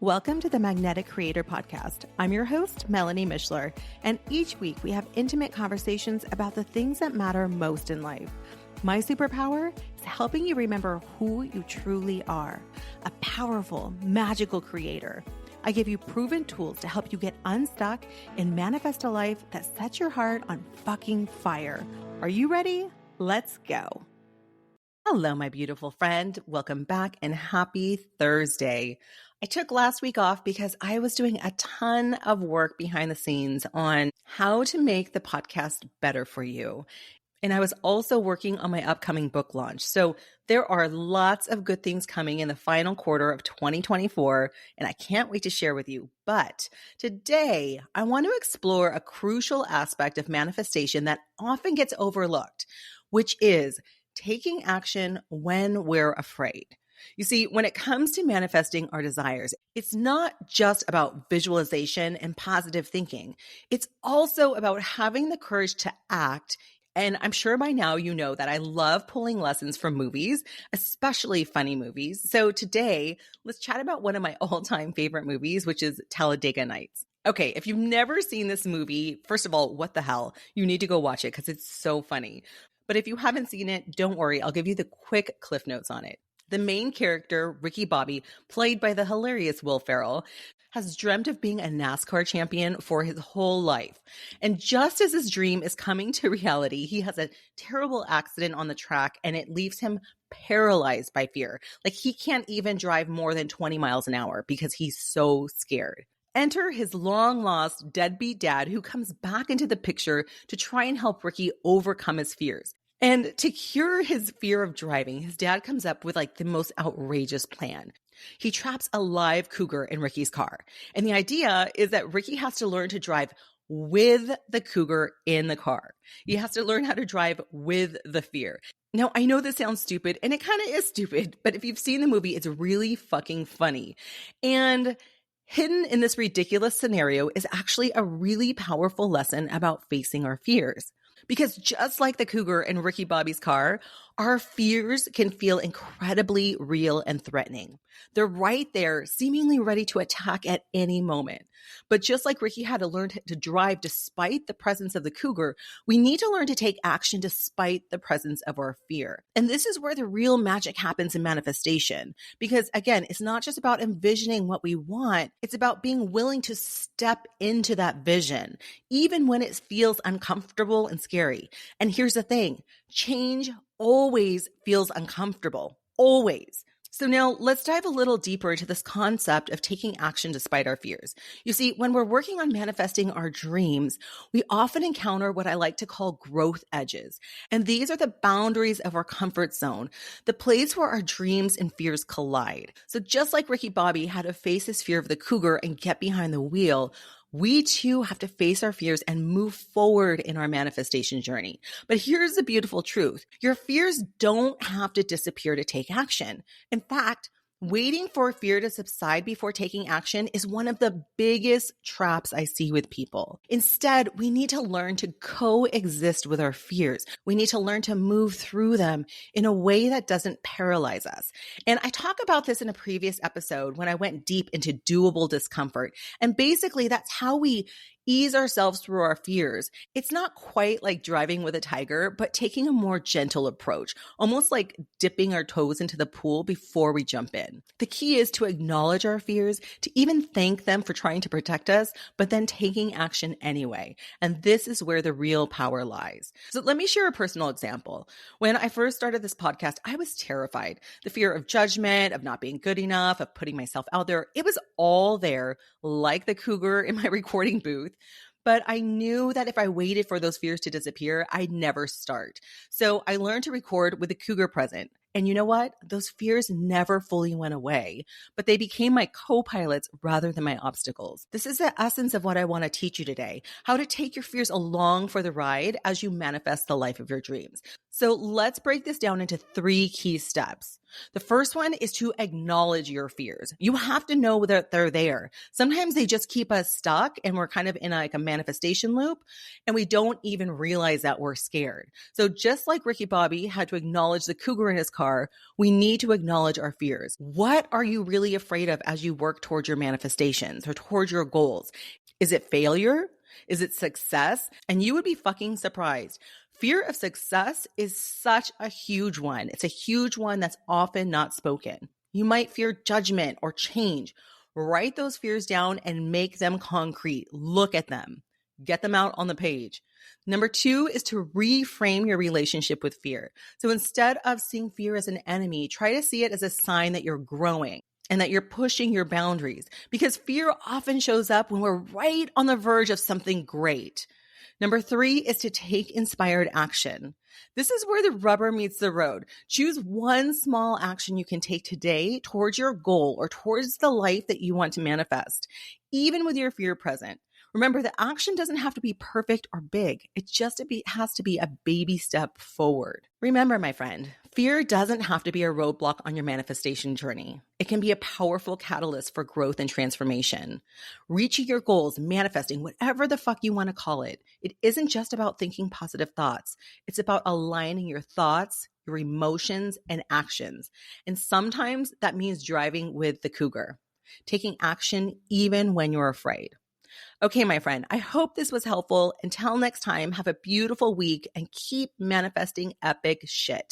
Welcome to the Magnetic Creator Podcast. I'm your host, Melanie Mishler, and each week we have intimate conversations about the things that matter most in life. My superpower is helping you remember who you truly are, a powerful, magical creator. I give you proven tools to help you get unstuck and manifest a life that sets your heart on fucking fire. Are you ready? Let's go. Hello, my beautiful friend. Welcome back and happy Thursday. I took last week off because I was doing a ton of work behind the scenes on how to make the podcast better for you. And I was also working on my upcoming book launch. So there are lots of good things coming in the final quarter of 2024, and I can't wait to share with you. But today, I want to explore a crucial aspect of manifestation that often gets overlooked, which is taking action when we're afraid. You see, when it comes to manifesting our desires, it's not just about visualization and positive thinking. It's also about having the courage to act. And I'm sure by now you know that I love pulling lessons from movies, especially funny movies. So today, let's chat about one of my all-time favorite movies, which is Talladega Nights. Okay, if you've never seen this movie, first of all, what the hell? You need to go watch it because it's so funny. But if you haven't seen it, don't worry. I'll give you the quick cliff notes on it. The main character, Ricky Bobby, played by the hilarious Will Ferrell, has dreamt of being a NASCAR champion for his whole life. And just as his dream is coming to reality, he has a terrible accident on the track and it leaves him paralyzed by fear. Like he can't even drive more than 20 miles an hour because he's so scared. Enter his long-lost deadbeat dad who comes back into the picture to try and help Ricky overcome his fears. And to cure his fear of driving, his dad comes up with like the most outrageous plan. He traps a live cougar in Ricky's car. And the idea is that Ricky has to learn to drive with the cougar in the car. He has to learn how to drive with the fear. Now, I know this sounds stupid, and it kind of is stupid, but if you've seen the movie, it's really fucking funny. And hidden in this ridiculous scenario is actually a really powerful lesson about facing our fears. Because just like the cougar in Ricky Bobby's car, our fears can feel incredibly real and threatening. They're right there, seemingly ready to attack at any moment. But just like Ricky had to learn to drive despite the presence of the cougar, we need to learn to take action despite the presence of our fear. And this is where the real magic happens in manifestation. Because again, it's not just about envisioning what we want, it's about being willing to step into that vision, even when it feels uncomfortable and scary. And here's the thing, change always feels uncomfortable, always. So now let's dive a little deeper into this concept of taking action despite our fears. You see, when we're working on manifesting our dreams, we often encounter what I like to call growth edges. And these are the boundaries of our comfort zone, the place where our dreams and fears collide. So just like Ricky Bobby had to face his fear of the cougar and get behind the wheel, we too have to face our fears and move forward in our manifestation journey. But here's the beautiful truth. Your fears don't have to disappear to take action. In fact, waiting for fear to subside before taking action is one of the biggest traps I see with people. Instead, we need to learn to coexist with our fears. We need to learn to move through them in a way that doesn't paralyze us. And I talk about this in a previous episode when I went deep into doable discomfort. And basically, that's how we ease ourselves through our fears. It's not quite like driving with a tiger, but taking a more gentle approach, almost like dipping our toes into the pool before we jump in. The key is to acknowledge our fears, to even thank them for trying to protect us, but then taking action anyway. And this is where the real power lies. So let me share a personal example. When I first started this podcast, I was terrified. The fear of judgment, of not being good enough, of putting myself out there, it was all there, like the cougar in my recording booth. But I knew that if I waited for those fears to disappear, I'd never start. So I learned to record with the cougar present. And you know what? Those fears never fully went away, but they became my co-pilots rather than my obstacles. This is the essence of what I want to teach you today, how to take your fears along for the ride as you manifest the life of your dreams. So let's break this down into 3 key steps. The first one is to acknowledge your fears. You have to know that they're there. Sometimes they just keep us stuck and we're kind of in a manifestation loop and we don't even realize that we're scared. So just like Ricky Bobby had to acknowledge the cougar in his car, we need to acknowledge our fears. What are you really afraid of as you work towards your manifestations or towards your goals? Is it failure? Is it success? And you would be fucking surprised. Fear of success is such a huge one. It's a huge one that's often not spoken. You might fear judgment or change. Write those fears down and make them concrete. Look at them. Get them out on the page. Number 2 is to reframe your relationship with fear. So instead of seeing fear as an enemy, try to see it as a sign that you're growing and that you're pushing your boundaries, because fear often shows up when we're right on the verge of something great. Number 3 is to take inspired action. This is where the rubber meets the road. Choose one small action you can take today towards your goal or towards the life that you want to manifest, even with your fear present. Remember, the action doesn't have to be perfect or big. It has to be a baby step forward. Remember, my friend, fear doesn't have to be a roadblock on your manifestation journey. It can be a powerful catalyst for growth and transformation. Reaching your goals, manifesting, whatever the fuck you want to call it, it isn't just about thinking positive thoughts. It's about aligning your thoughts, your emotions, and actions. And sometimes that means driving with the cougar, taking action even when you're afraid. Okay, my friend, I hope this was helpful. Until next time, have a beautiful week and keep manifesting epic shit.